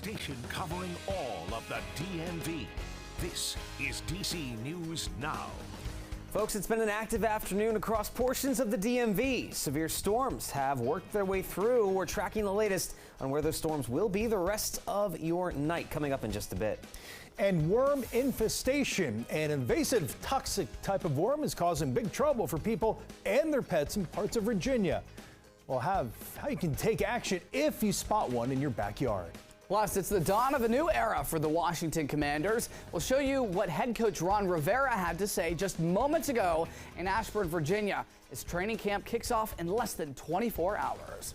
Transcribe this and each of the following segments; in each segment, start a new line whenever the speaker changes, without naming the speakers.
station covering all of the DMV. This is DC News Now.
Folks, it's been an active afternoon across portions of the DMV. Severe storms have worked their way through. We're tracking the latest on where those storms will be the rest of your night, coming up in just a bit.
And worm infestation, an invasive toxic type of worm, is causing big trouble for people and their pets in parts of Virginia. We'll have how you can take action if you spot one in your backyard.
Plus, it's the dawn of a new era for the Washington Commanders. We'll show you what head coach Ron Rivera had to say just moments ago in Ashburn, Virginia. His training camp kicks off in less than 24 hours.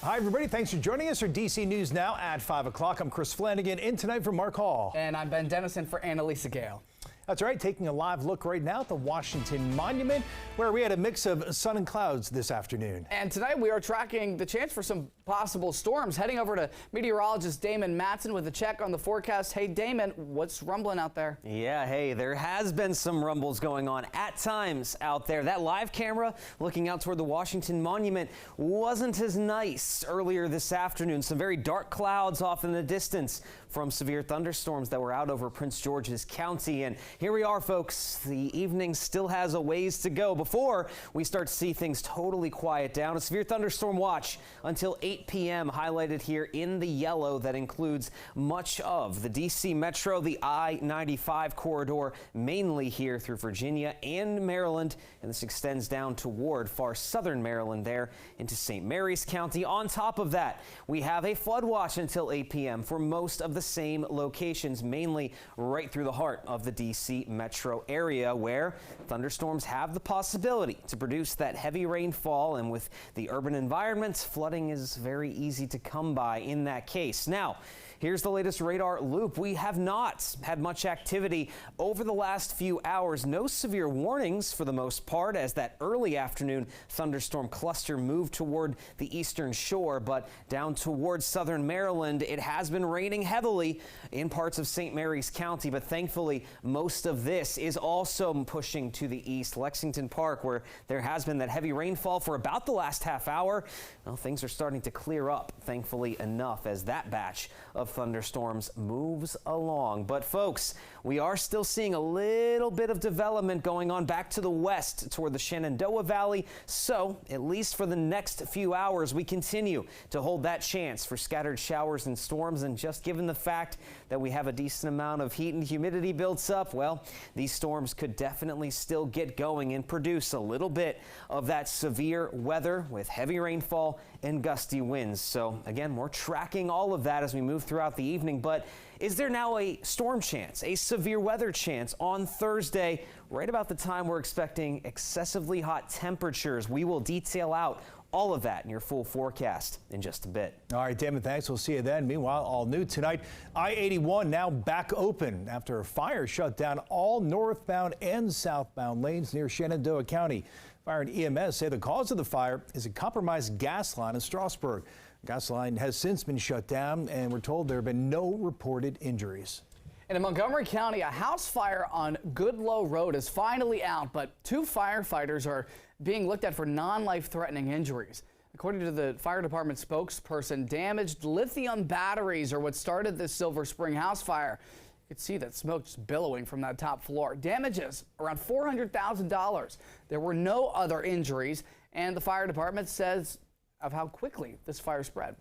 Hi, everybody. Thanks for joining us for DC News Now at 5 o'clock. I'm Chris Flanagan, in tonight for Mark Hall.
And I'm Ben Dennison for Annalisa Gale.
That's right, taking a live look right now at the Washington Monument, where we had a mix of sun and clouds this afternoon.
And tonight we are tracking the chance for some possible storms. Heading over to meteorologist Damon Matson with a check on the forecast. Hey, Damon, what's rumbling out there?
Yeah, hey, there has been some rumbles going on at times out there. That live camera looking out toward the Washington Monument wasn't as nice earlier this afternoon. Some very dark clouds off in the distance from severe thunderstorms that were out over Prince George's County. And here we are, folks. The evening still has a ways to go before we start to see things totally quiet down. A severe thunderstorm watch until 8 p.m. highlighted here in the yellow that includes much of the D.C. Metro, the I-95 corridor, mainly here through Virginia and Maryland. And this extends down toward far southern Maryland there into St. Mary's County. On top of that, we have a flood watch until 8 p.m. for most of the same locations, mainly right through the heart of the D.C. metro area, where thunderstorms have the possibility to produce that heavy rainfall. And with the urban environment, flooding is very easy to come by in that case. Now, here's the latest radar loop. We have not had much activity over the last few hours. No severe warnings for the most part, as that early afternoon thunderstorm cluster moved toward the eastern shore, but down towards southern Maryland, it has been raining heavily in parts of St. Mary's County, but thankfully most of this is also pushing to the east. Lexington Park, where there has been that heavy rainfall for about the last half hour, well, things are starting to clear up, thankfully enough, as that batch of thunderstorms moves along. But folks, we are still seeing a little bit of development going on back to the west toward the Shenandoah Valley. So at least for the next few hours, we continue to hold that chance for scattered showers and storms. And just given the fact that we have a decent amount of heat and humidity built up, well, these storms could definitely still get going and produce a little bit of that severe weather with heavy rainfall and gusty winds. So again, we're tracking all of that as we move throughout the evening. But is there now a storm chance, a severe weather chance on Thursday, right about the time we're expecting excessively hot temperatures? We will detail out all of that in your full forecast in just a bit. All
right, Damon, thanks. We'll see you then. Meanwhile, all new tonight, I-81 now back open after a fire shut down all northbound and southbound lanes near Shenandoah County. Fire and EMS say the cause of the fire is a compromised gas line in Strasburg. The gas line has since been shut down, and we're told there have been no reported injuries.
And in Montgomery County, a house fire on Goodloe Road is finally out, but 2 firefighters are being looked at for non-life-threatening injuries. According to the fire department spokesperson, damaged lithium batteries are what started this Silver Spring house fire. You could see that smoke just billowing from that top floor. Damages around $400,000. There were no other injuries, and the fire department says of how quickly this fire spread.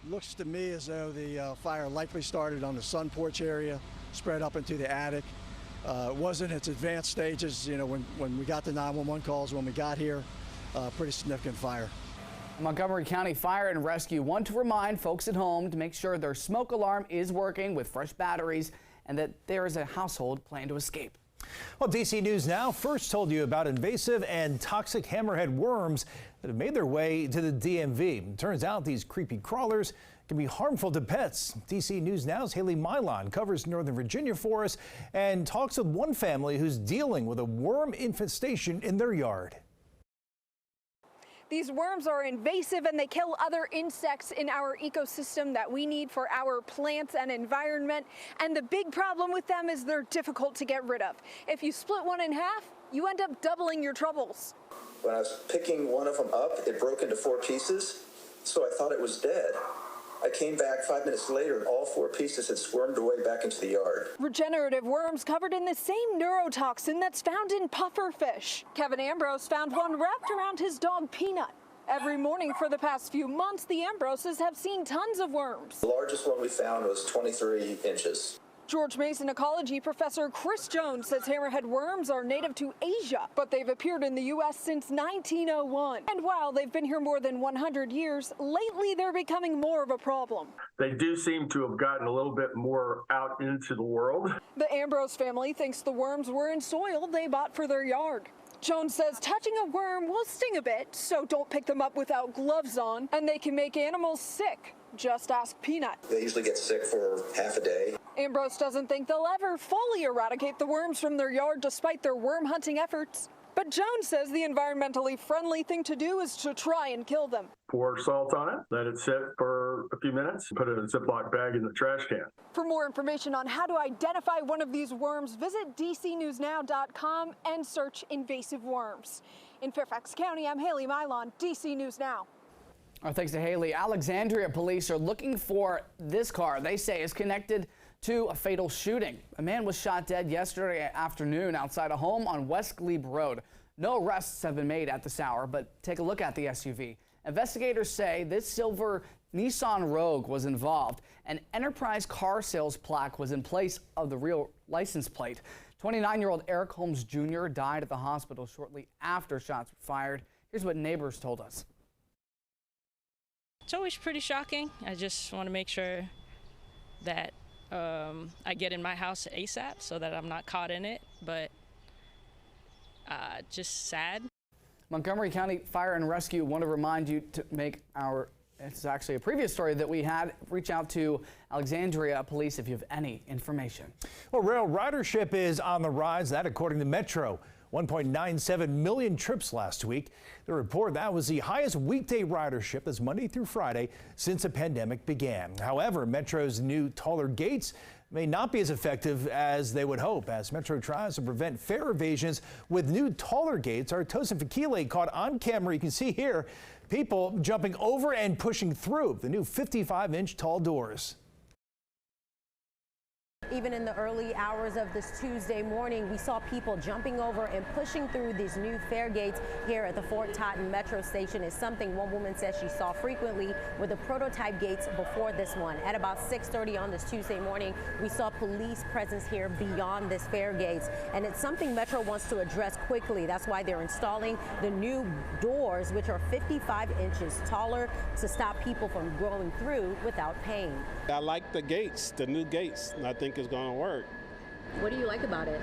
Looks to me as though the fire likely started on the sun porch area, spread up into the attic. It wasn't its advanced stages, you know, when we got the 911 calls, when we got here, pretty significant fire.
Montgomery County Fire and Rescue want to remind folks at home to make sure their smoke alarm is working with fresh batteries and that there is a household plan to escape.
Well, DC News Now first told you about invasive and toxic hammerhead worms that have made their way to the DMV. It turns out these creepy crawlers can be harmful to pets. DC News Now's Haley Milon covers Northern Virginia for us and talks with one family who's dealing with a worm infestation in their yard.
These worms are invasive and they kill other insects in our ecosystem that we need for our plants and environment. And the big problem with them is they're difficult to get rid of. If you split one in half, you end up doubling your troubles.
When I was picking one of them up, it broke into 4 pieces, so I thought it was dead. I came back 5 minutes later, and all 4 pieces had squirmed away back into the yard.
Regenerative worms covered in the same neurotoxin that's found in pufferfish. Kevin Ambrose found one wrapped around his dog Peanut. Every morning for the past few months, the Ambroses have seen tons of worms.
The largest one we found was 23 inches.
George Mason ecology professor Chris Jones says hammerhead worms are native to Asia, but they've appeared in the U.S. since 1901. And while they've been here more than 100 years, lately they're becoming more of a problem.
They do seem to have gotten a little bit more out into the world.
The Ambrose family thinks the worms were in soil they bought for their yard. Jones says touching a worm will sting a bit, so don't pick them up without gloves on, and they can make animals sick. Just ask Peanut.
They usually get sick for half a day.
Ambrose doesn't think they'll ever fully eradicate the worms from their yard despite their worm hunting efforts. But Jones says the environmentally friendly thing to do is to try and kill them.
Pour salt on it, let it sit for a few minutes, put it in a Ziploc bag in the trash can.
For more information on how to identify one of these worms, visit dcnewsnow.com and search invasive worms. In Fairfax County, I'm Haley Milon, DC News Now.
Thanks to Haley. Alexandria police are looking for this car they say is connected to a fatal shooting. A man was shot dead yesterday afternoon outside a home on West Glebe Road. No arrests have been made at this hour, but take a look at the SUV. Investigators say this silver Nissan Rogue was involved. An Enterprise car sales plaque was in place of the real license plate. 29-year-old Eric Holmes Jr. died at the hospital shortly after shots were fired. Here's what neighbors told us.
It's always pretty shocking. I just want to make sure that I get in my house ASAP so that I'm not caught in it, but just sad.
Montgomery County Fire and Rescue want to remind you to make it's actually a previous story that we had, reach out to Alexandria Police if you have any information.
Well, rail ridership is on the rise, that according to Metro. 1.97 million trips last week. The report that was the highest weekday ridership as Monday through Friday since the pandemic began. However, Metro's new taller gates may not be as effective as they would hope as Metro tries to prevent fare evasions with new taller gates. Our Tosin Fakile caught on camera. You can see here people jumping over and pushing through the new 55-inch tall doors.
Even in the early hours of this Tuesday morning, we saw people jumping over and pushing through these new fare gates here at the Fort Totten Metro Station. Is something one woman says she saw frequently with the prototype gates before this one. At about 6:30 on this Tuesday morning, we saw police presence here beyond this fare gates, and it's something Metro wants to address quickly. That's why they're installing the new doors, which are 55 inches taller, to stop people from going through without paying.
I like the gates, the new gates, and I think it's going to work.
What do you like about it?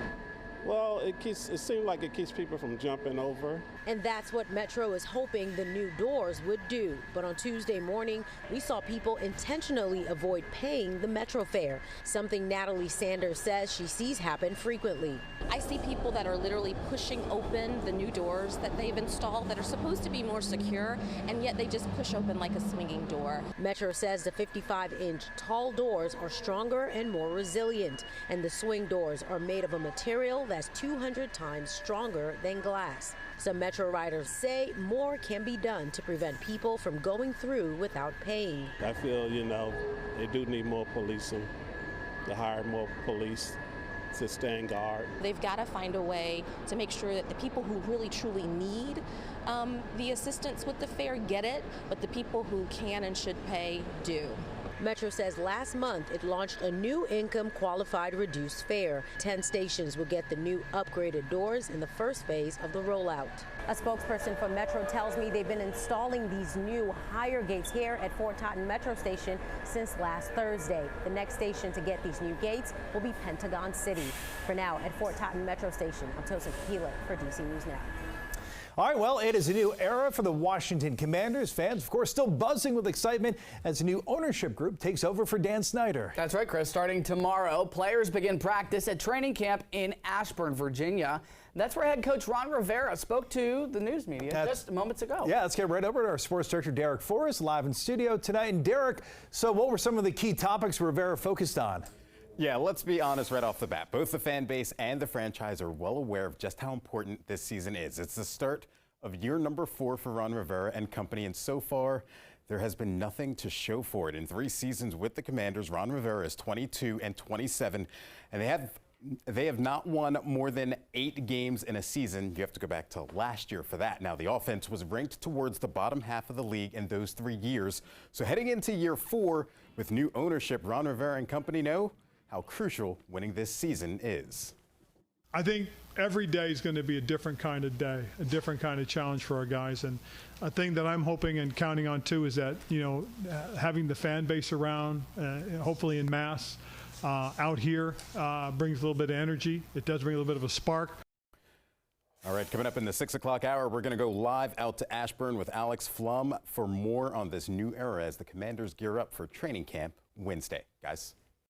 Well, it seems like it keeps people from jumping over.
And that's what Metro is hoping the new doors would do. But on Tuesday morning, we saw people intentionally avoid paying the Metro fare, something Natalie Sanders says she sees happen frequently.
I see people that are literally pushing open the new doors that they've installed that are supposed to be more secure, and yet they just push open like a swinging door.
Metro says the 55-inch tall doors are stronger and more resilient, and the swing doors are made of a material that's 200 times stronger than glass. Some Metro riders say more can be done to prevent people from going through without paying.
I feel, they do need more policing, to hire more police to stand guard.
They've got to find a way to make sure that the people who really truly need the assistance with the fare get it, but the people who can and should pay do.
Metro says last month it launched a new income qualified reduced fare. 10 stations will get the new upgraded doors in the first phase of the rollout. A spokesperson for Metro tells me they've been installing these new higher gates here at Fort Totten Metro Station since last Thursday. The next station to get these new gates will be Pentagon City. For now, at Fort Totten Metro Station, I'm Tosin Fakile for DC News Now.
All right, well, it is a new era for the Washington Commanders. Fans, of course, still buzzing with excitement as a new ownership group takes over for Dan Snyder.
That's right, Chris. Starting tomorrow, players begin practice at training camp in Ashburn, Virginia. That's where head coach Ron Rivera spoke to the news media just moments ago.
Yeah, let's get right over to our sports director, Derek Forrest, live in studio tonight. And Derek, so what were some of the key topics Rivera focused on?
Yeah, let's be honest right off the bat. Both the fan base and the franchise are well aware of just how important this season is. It's the start of year number 4 for Ron Rivera and company, and so far, there has been nothing to show for it. In 3 seasons with the Commanders, Ron Rivera is 22-27, and they have not won more than 8 games in a season. You have to go back to last year for that. Now, the offense was ranked towards the bottom half of the league in those 3 years. So heading into year 4 with new ownership, Ron Rivera and company know how crucial winning this season is.
I think every day is going to be a different kind of day, a different kind of challenge for our guys. And a thing that I'm hoping and counting on too is that, having the fan base around, hopefully in mass, out here brings a little bit of energy. It does bring a little bit of a spark.
All right, coming up in the 6 o'clock hour, we're going to go live out to Ashburn with Alex Flum for more on this new era as the Commanders gear up for training camp Wednesday. Guys.